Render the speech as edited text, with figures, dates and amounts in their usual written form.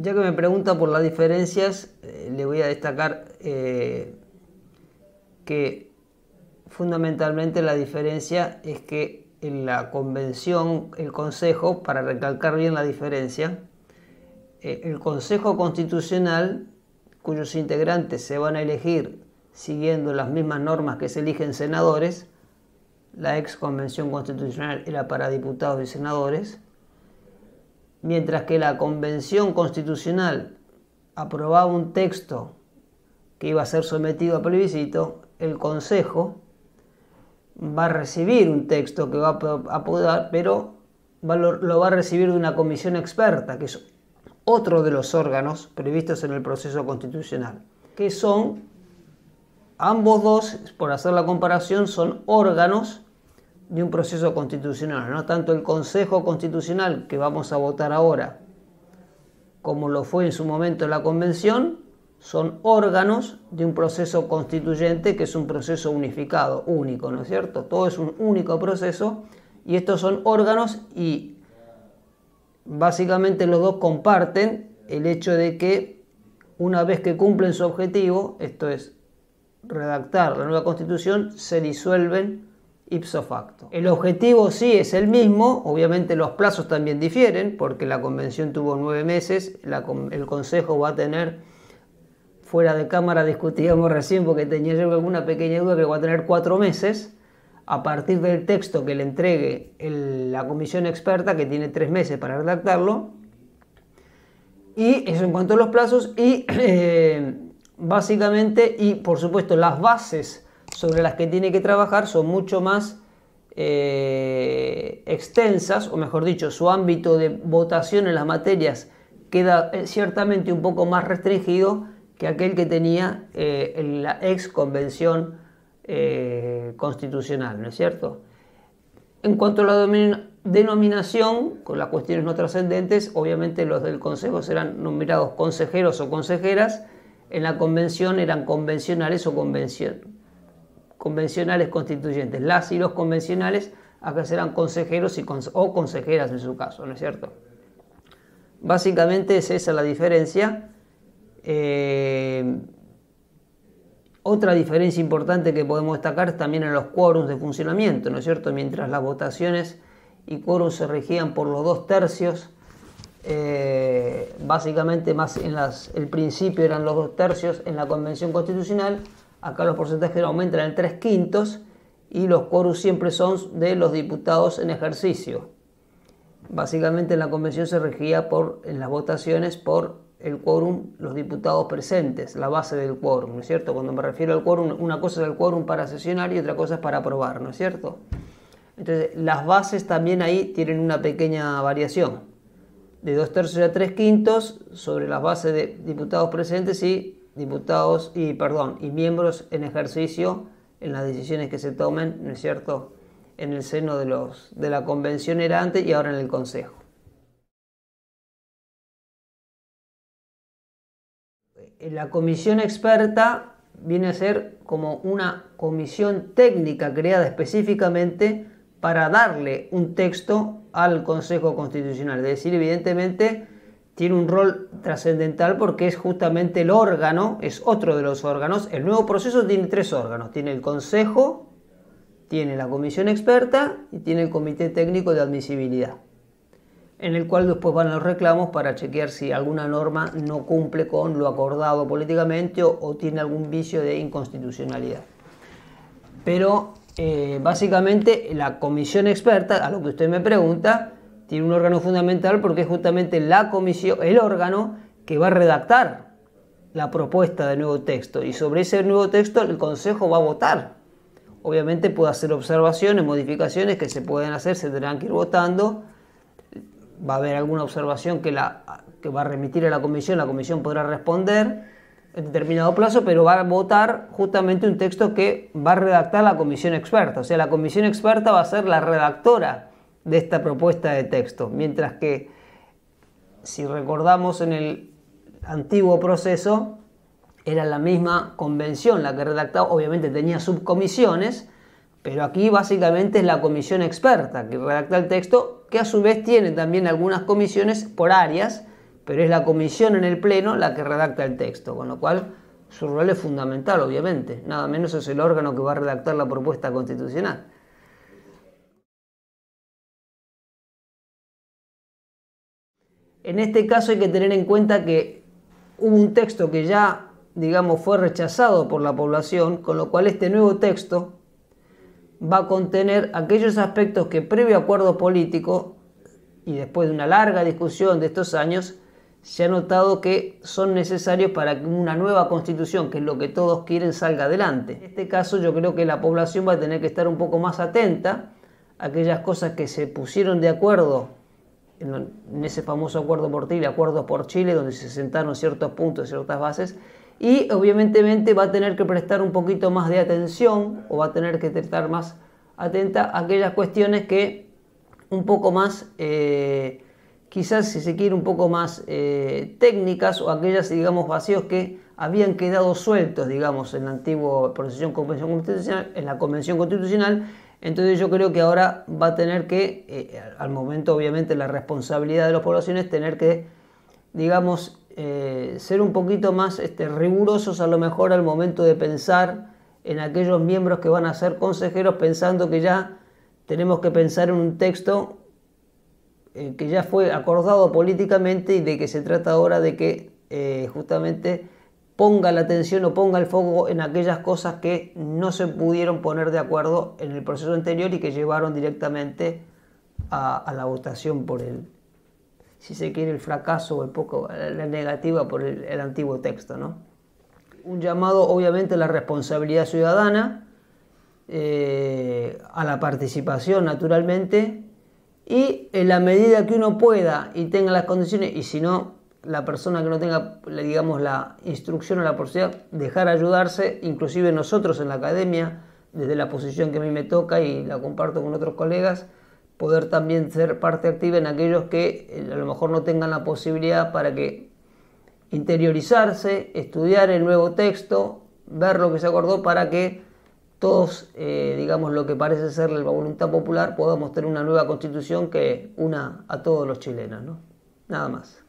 Ya que me pregunta por las diferencias, le voy a destacar que fundamentalmente la diferencia es que en la convención, el Consejo, para recalcar bien la diferencia, el Consejo Constitucional, cuyos integrantes se van a elegir siguiendo las mismas normas que se eligen senadores, la ex Convención Constitucional era para diputados y senadores, mientras que la Convención Constitucional aprobaba un texto que iba a ser sometido a plebiscito, el Consejo va a recibir un texto que va a aprobar, pero lo va a recibir de una comisión experta, que es otro de los órganos previstos en el proceso constitucional, que son, ambos dos, por hacer la comparación, son órganos de un proceso constitucional, no tanto el Consejo Constitucional que vamos a votar ahora, como lo fue en su momento la Convención, son órganos de un proceso constituyente que es un proceso unificado, único, ¿no es cierto? Todo es un único proceso y estos son órganos y básicamente los dos comparten el hecho de que una vez que cumplen su objetivo, esto es redactar la nueva Constitución, se disuelven ipso facto. El objetivo sí es el mismo, obviamente los plazos también difieren, porque la Convención tuvo 9 meses, el Consejo va a tener, fuera de cámara discutíamos recién porque tenía yo alguna pequeña duda, que va a tener 4 meses, a partir del texto que le entregue la comisión experta, que tiene 3 meses para redactarlo, y eso en cuanto a los plazos, y básicamente, y por supuesto las bases sobre las que tiene que trabajar son mucho más extensas, o mejor dicho, su ámbito de votación en las materias queda ciertamente un poco más restringido que aquel que tenía la ex convención constitucional, ¿no es cierto? En cuanto a la denominación, con las cuestiones no trascendentes, obviamente los del Consejo serán nombrados consejeros o consejeras, en la convención eran convencionales o convencionales constituyentes. Las y los convencionales acá serán consejeros o consejeras en su caso, ¿no es cierto? Básicamente es esa la diferencia. Otra diferencia importante que podemos destacar es también en los quórums de funcionamiento, ¿no es cierto? Mientras las votaciones y quórums se regían por los 2/3, básicamente más el principio eran los 2/3 en la Convención Constitucional, acá los porcentajes aumentan al 3/5 y los quórums siempre son de los diputados en ejercicio. Básicamente en la Convención se regía en las votaciones por el quórum, los diputados presentes, la base del quórum, ¿no es cierto? Cuando me refiero al quórum, una cosa es el quórum para sesionar y otra cosa es para aprobar, ¿no es cierto? Entonces, las bases también ahí tienen una pequeña variación, de 2/3 a 3/5 sobre las bases de diputados presentes y miembros en ejercicio en las decisiones que se tomen, ¿no es cierto?, en el seno de la Convención era antes y ahora en el Consejo. La comisión experta viene a ser como una comisión técnica creada específicamente para darle un texto al Consejo Constitucional. Es decir, evidentemente tiene un rol trascendental porque es justamente el órgano, es otro de los órganos. El nuevo proceso tiene 3 órganos. Tiene el Consejo, tiene la comisión experta y tiene el Comité Técnico de Admisibilidad, en el cual después van los reclamos para chequear si alguna norma no cumple con lo acordado políticamente o tiene algún vicio de inconstitucionalidad. Pero básicamente la comisión experta, a lo que usted me pregunta, tiene un órgano fundamental porque es justamente la comisión, el órgano que va a redactar la propuesta de nuevo texto, y sobre ese nuevo texto el Consejo va a votar. Obviamente puede hacer observaciones, modificaciones que se pueden hacer, se tendrán que ir votando. Va a haber alguna observación que va a remitir a la comisión podrá responder en determinado plazo, pero va a votar justamente un texto que va a redactar la comisión experta. O sea, la comisión experta va a ser la redactora de esta propuesta de texto, mientras que, si recordamos, en el antiguo proceso era la misma convención la que redactaba, obviamente tenía subcomisiones, pero aquí básicamente es la comisión experta que redacta el texto, que a su vez tiene también algunas comisiones por áreas pero es la comisión en el Pleno la que redacta el texto, con lo cual su rol es fundamental, obviamente. Nada menos es el órgano que va a redactar la propuesta constitucional. En este caso hay que tener en cuenta que hubo un texto que ya, digamos, fue rechazado por la población, con lo cual este nuevo texto va a contener aquellos aspectos que previo acuerdo político y después de una larga discusión de estos años se ha notado que son necesarios para que una nueva constitución, que es lo que todos quieren, salga adelante. En este caso yo creo que la población va a tener que estar un poco más atenta a aquellas cosas que se pusieron de acuerdo en ese famoso acuerdo por Chile, acuerdos por Chile, donde se sentaron ciertos puntos, ciertas bases, y obviamente va a tener que prestar un poquito más de atención o va a tener que estar más atenta a aquellas cuestiones que un poco más, quizás si se quiere un poco más técnicas, o aquellas, digamos, vacíos que habían quedado sueltos, digamos, en la antigua procesión Convención Constitucional, en la Convención Constitucional. Entonces yo creo que ahora va a tener que, al momento obviamente la responsabilidad de las poblaciones, tener que, digamos, ser un poquito más rigurosos a lo mejor al momento de pensar en aquellos miembros que van a ser consejeros, pensando que ya tenemos que pensar en un texto que ya fue acordado políticamente y de que se trata ahora de que justamente ponga la atención o ponga el foco en aquellas cosas que no se pudieron poner de acuerdo en el proceso anterior y que llevaron directamente a la votación por el, si se quiere, el fracaso o la negativa por el antiguo texto, ¿no? Un llamado obviamente a la responsabilidad ciudadana, a la participación naturalmente, y en la medida que uno pueda y tenga las condiciones, y si no, la persona que no tenga, digamos, la instrucción o la posibilidad, dejar ayudarse, inclusive nosotros en la academia, desde la posición que a mí me toca y la comparto con otros colegas, poder también ser parte activa en aquellos que a lo mejor no tengan la posibilidad, para que interiorizarse, estudiar el nuevo texto, ver lo que se acordó, para que todos, digamos, lo que parece ser la voluntad popular, podamos tener una nueva constitución que una a todos los chilenos, ¿no? Nada más.